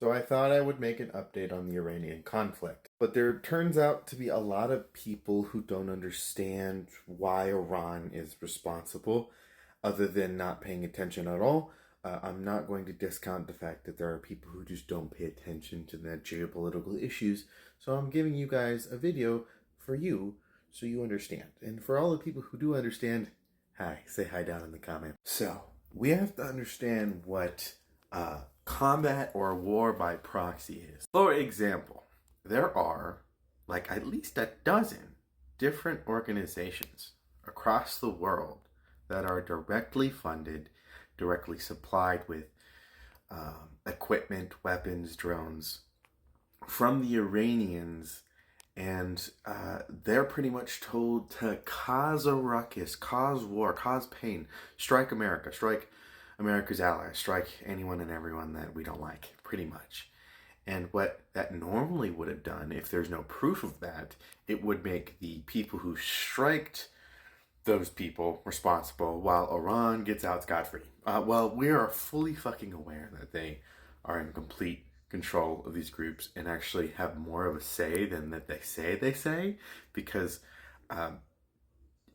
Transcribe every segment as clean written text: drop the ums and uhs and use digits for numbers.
So I thought I would make an update on the Iranian conflict. But there turns out to be a lot of people who don't understand why Iran is responsible, other than not paying attention at all. I'm not going to discount the fact that there are people who just don't pay attention to the geopolitical issues. So I'm giving you guys a video for you so you understand. And for all the people who do understand, hi, say hi down in the comment. So we have to understand what combat or war by proxy is. For example, there are like at least a dozen different organizations across the world that are directly funded, directly supplied with equipment, weapons, drones from the Iranians, and they're pretty much told to cause a ruckus, cause war, cause pain, strike America, strike America's allies, strike anyone and everyone that we don't like, pretty much. And what that normally would have done, if there's no proof of that, it would make the people who striked those people responsible while Iran gets out scot-free. Well, we are fully fucking aware that they are in complete control of these groups and actually have more of a say than that they say, because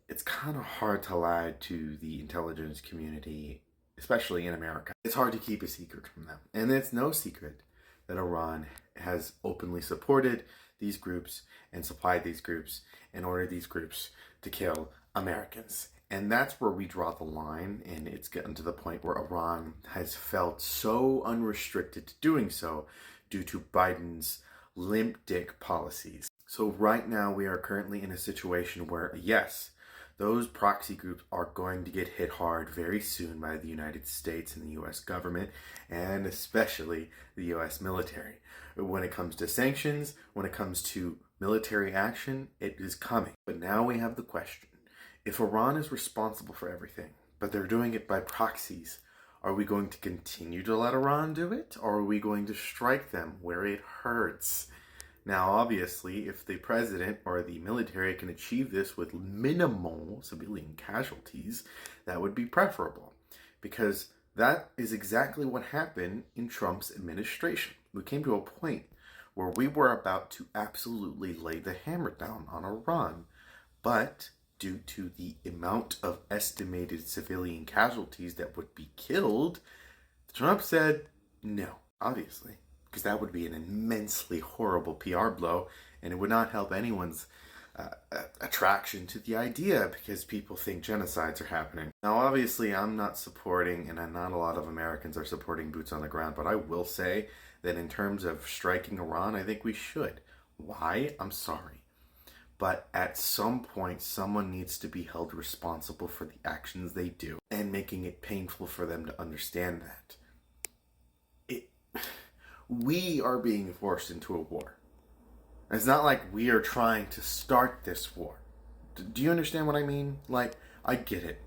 it's kind of hard to lie to the intelligence community, especially in America. It's hard to keep a secret from them. And it's no secret that Iran has openly supported these groups and supplied these groups and ordered these groups to kill Americans. And that's where we draw the line, and it's gotten to the point where Iran has felt so unrestricted to doing so due to Biden's limp dick policies. So right now we are currently in a situation where, yes, those proxy groups are going to get hit hard very soon by the United States and the US government, and especially the US military. When it comes to sanctions, when it comes to military action, it is coming. But now we have the question. If Iran is responsible for everything, but they're doing it by proxies, are we going to continue to let Iran do it, or are we going to strike them where it hurts? Now, obviously, if the president or the military can achieve this with minimal civilian casualties, that would be preferable, because that is exactly what happened in Trump's administration. We came to a point where we were about to absolutely lay the hammer down on Iran, but due to the amount of estimated civilian casualties that would be killed, Trump said no, obviously, because that would be an immensely horrible PR blow, and it would not help anyone's attraction to the idea, because people think genocides are happening. Now, obviously, I'm not supporting, and not a lot of Americans are supporting boots on the ground, but I will say that in terms of striking Iran, I think we should. Why? I'm sorry. But at some point, someone needs to be held responsible for the actions they do, and making it painful for them to understand that. We are being forced into a war. It's not like we are trying to start this war. Do you understand what I mean? Like, I get it.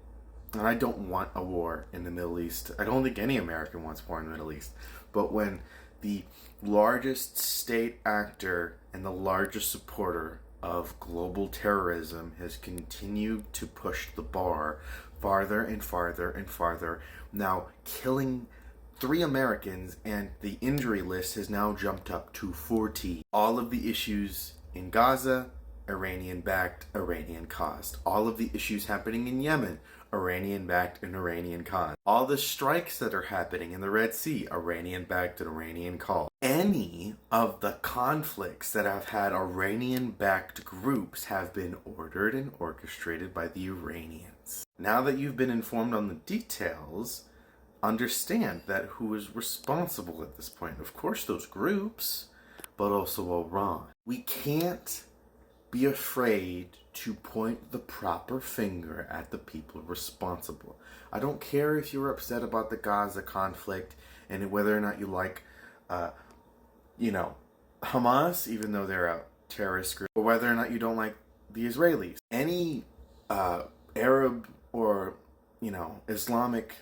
And I don't want a war in the Middle East. I don't think any American wants war in the Middle East. But when the largest state actor and the largest supporter of global terrorism has continued to push the bar farther and farther and farther, now killing 3 Americans, and the injury list has now jumped up to 40. All of the issues in Gaza, Iranian-backed, Iranian-caused. All of the issues happening in Yemen, Iranian-backed and Iranian-caused. All the strikes that are happening in the Red Sea, Iranian-backed and Iranian-caused. Any of the conflicts that have had Iranian-backed groups have been ordered and orchestrated by the Iranians. Now that you've been informed on the details, understand that who is responsible at this point. Of course, those groups, but also Iran. We can't be afraid to point the proper finger at the people responsible. I don't care if you're upset about the Gaza conflict and whether or not you like, Hamas, even though they're a terrorist group, or whether or not you don't like the Israelis. Any Arab or, Islamic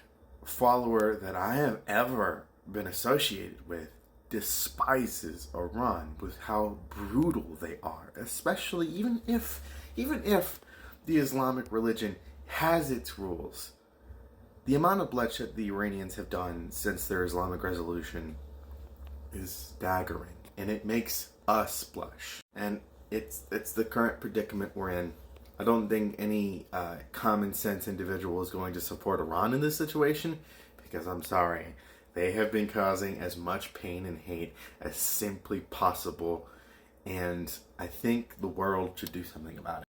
follower that I have ever been associated with despises Iran with how brutal they are, especially even if the Islamic religion has its rules. The amount of bloodshed the Iranians have done since their Islamic revolution is staggering, and it makes us blush. And it's the current predicament we're in. I don't think any common sense individual is going to support Iran in this situation, because I'm sorry, they have been causing as much pain and hate as simply possible, and I think the world should do something about it.